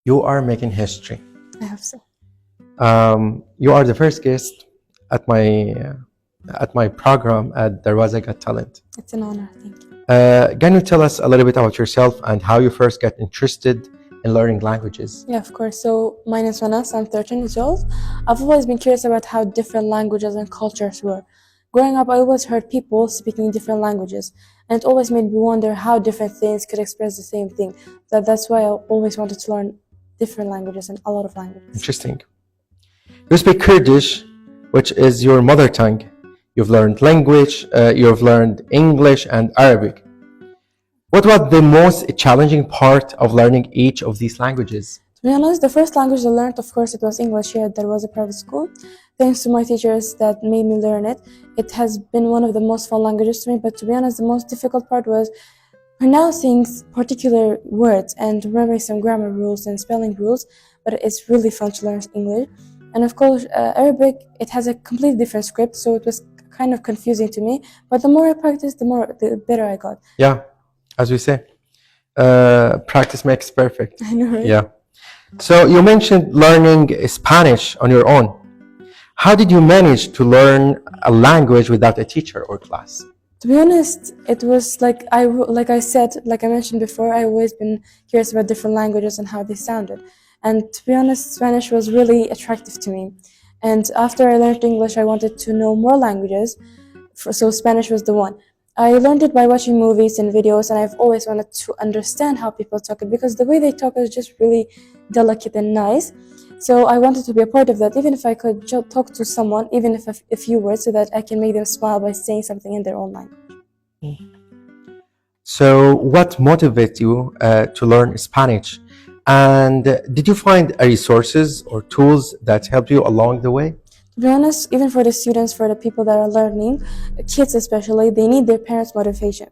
You are making history. I hope so. You are the first guest at my program at Dەروازە Got Talent. It's an honor, thank you. Can you tell us a little bit about yourself and how you first got interested in learning languages? Yeah, of course. So my name is Manas, I'm 13 years old. I've always been curious about how different languages and cultures were. Growing up, I always heard people speaking different languages, and it always made me wonder how different things could express the same thing. That's why I always wanted to learn different languages and a lot of languages. Interesting. You speak Kurdish, which is your mother tongue. You've learned language, you've learned English and Arabic. What was the most challenging part of learning each of these languages? To be honest, the first language I learned, of course, it was English here at Dərwazə private school. Thanks to my teachers that made me learn it. It has been one of the most fun languages to me, but to be honest, the most difficult part was pronouncing particular words and remembering some grammar rules and spelling rules, but it's really fun to learn English. And of course, Arabic, it has a completely different script, so it was kind of confusing to me, but the more I practiced, the better I got. Yeah, as we say, practice makes perfect. I know, right? Yeah. So you mentioned learning Spanish on your own. How did you manage to learn a language without a teacher or class? To be honest, it was like I mentioned before, I've always been curious about different languages and how they sounded. And to be honest, Spanish was really attractive to me. And after I learned English, I wanted to know more languages, so Spanish was the one. I learned it by watching movies and videos, and I've always wanted to understand how people talk it, because the way they talk is just really delicate and nice. So I wanted to be a part of that, even if I could talk to someone, even if a few words, so that I can make them smile by saying something in their own language. So what motivated you to learn Spanish? And did you find resources or tools that helped you along the way? To be honest, even for the students, for the people that are learning, kids especially, they need their parents' motivation.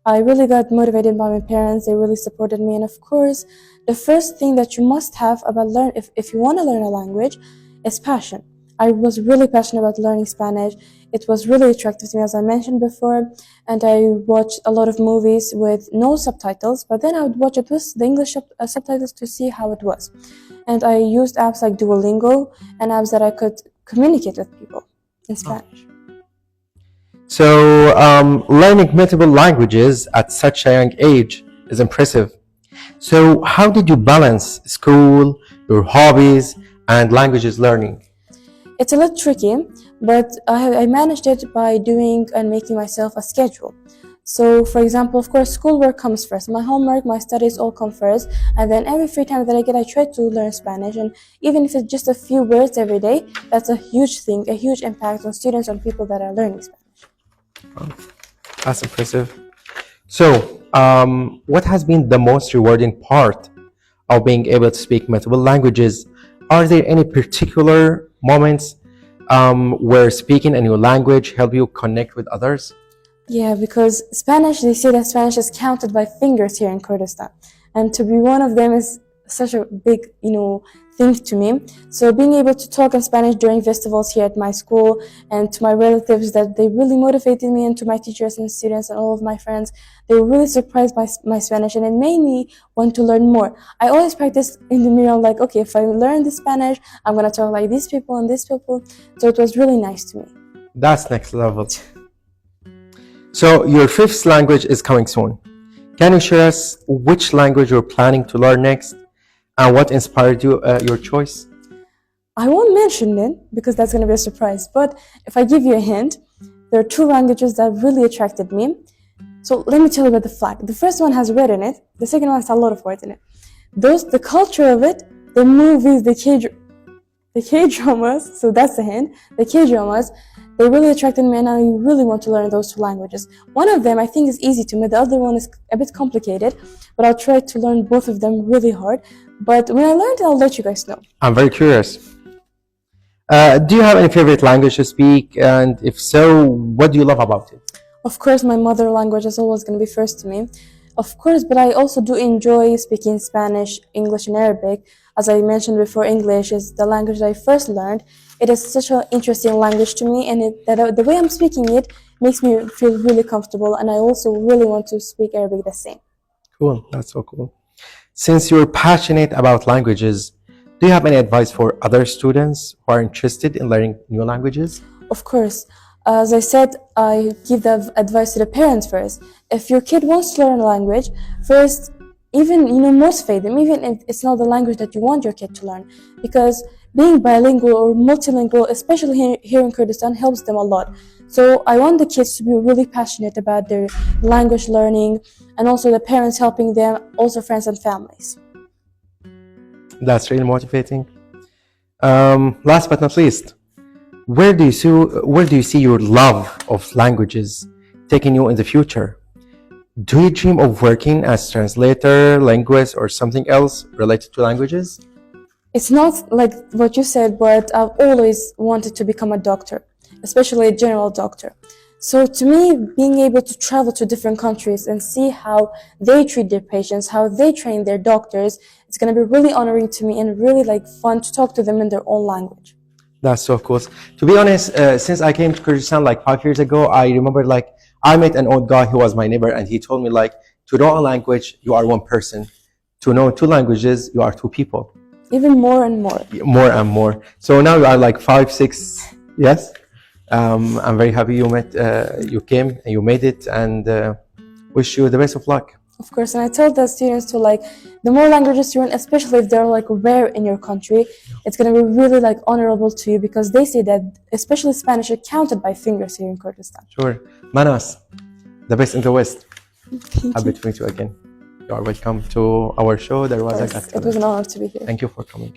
I really got motivated by my parents. They really supported me. And of course, the first thing that you must have about if you want to learn a language is passion. I was really passionate about learning Spanish. It was really attractive to me, as I mentioned before. And I watched a lot of movies with no subtitles, but then I would watch it with the English subtitles to see how it was. And I used apps like Duolingo and apps that I could communicate with people in Spanish. So learning multiple languages at such a young age is impressive. So how did you balance school, your hobbies, and languages learning? It's a little tricky, but I managed it by doing and making myself a schedule. So, for example, of course, schoolwork comes first. My homework, my studies all come first. And then every free time that I get, I try to learn Spanish. And even if it's just a few words every day, that's a huge thing, a huge impact on students and people that are learning Spanish. Oh, that's impressive. So, what has been the most rewarding part of being able to speak multiple languages? Are there any particular moments where speaking a new language help you connect with others? Yeah, because Spanish, they say that Spanish is counted by fingers here in Kurdistan. And to be one of them is such a big, thing to me. So being able to talk in Spanish during festivals here at my school and to my relatives, that they really motivated me, and to my teachers and students and all of my friends, they were really surprised by my Spanish, and it made me want to learn more. I always practice in the mirror, like, okay, if I learn the Spanish, I'm going to talk like these people and these people. So it was really nice to me. That's next level. So your fifth language is coming soon. Can you share us which language you're planning to learn next and what inspired you your choice? I won't mention it because that's going to be a surprise, but if I give you a hint, there are two languages that really attracted me. So let me tell you about the flag. The first one has red in it. The second one has a lot of words in it. The culture of it, the movies, the K-dramas, so that's the hint. The K-dramas, they really attracted me, and I really want to learn those two languages. One of them I think is easy to me, the other one is a bit complicated, but I'll try to learn both of them really hard. But when I learn it, I'll let you guys know. I'm very curious. Do you have any favorite language to speak? And if so, what do you love about it? Of course, my mother language is always going to be first to me. Of course, but I also do enjoy speaking Spanish, English, and Arabic. As I mentioned before, English is the language that I first learned. It is such an interesting language to me, and the way I'm speaking it makes me feel really comfortable, and I also really want to speak Arabic the same. Cool, that's so cool. Since you're passionate about languages, do you have any advice for other students who are interested in learning new languages? Of course. As I said, I give the advice to the parents first. If your kid wants to learn a language, first, even, motivate them, even if it's not the language that you want your kid to learn. Because being bilingual or multilingual, especially here in Kurdistan, helps them a lot. So I want the kids to be really passionate about their language learning, and also the parents helping them, also friends and families. That's really motivating. Last but not least, where do you see your love of languages taking you in the future? Do you dream of working as translator, linguist, or something else related to languages? It's not like what you said, but I've always wanted to become a doctor, especially a general doctor. So to me, being able to travel to different countries and see how they treat their patients, how they train their doctors, it's going to be really honoring to me and really fun to talk to them in their own language. That's so cool. To be honest, since I came to Kurdistan 5 years ago, I remember I met an old guy who was my neighbor, and he told me to know a language, you are one person. To know 2 languages, you are 2 people. Even more and more. More and more. So now you are 5, 6. Yes. I'm very happy you came and you made it, and wish you the best of luck. Of course, and I tell the students to the more languages you learn, especially if they're rare in your country, it's going to be really honorable to you, because they say that especially Spanish are counted by fingers here in Kurdistan. Sure. Manas, the best in the West. Thank Happy you. to meet you again. You are welcome to our show, Dərوازە. It was an honor to be here. Thank you for coming.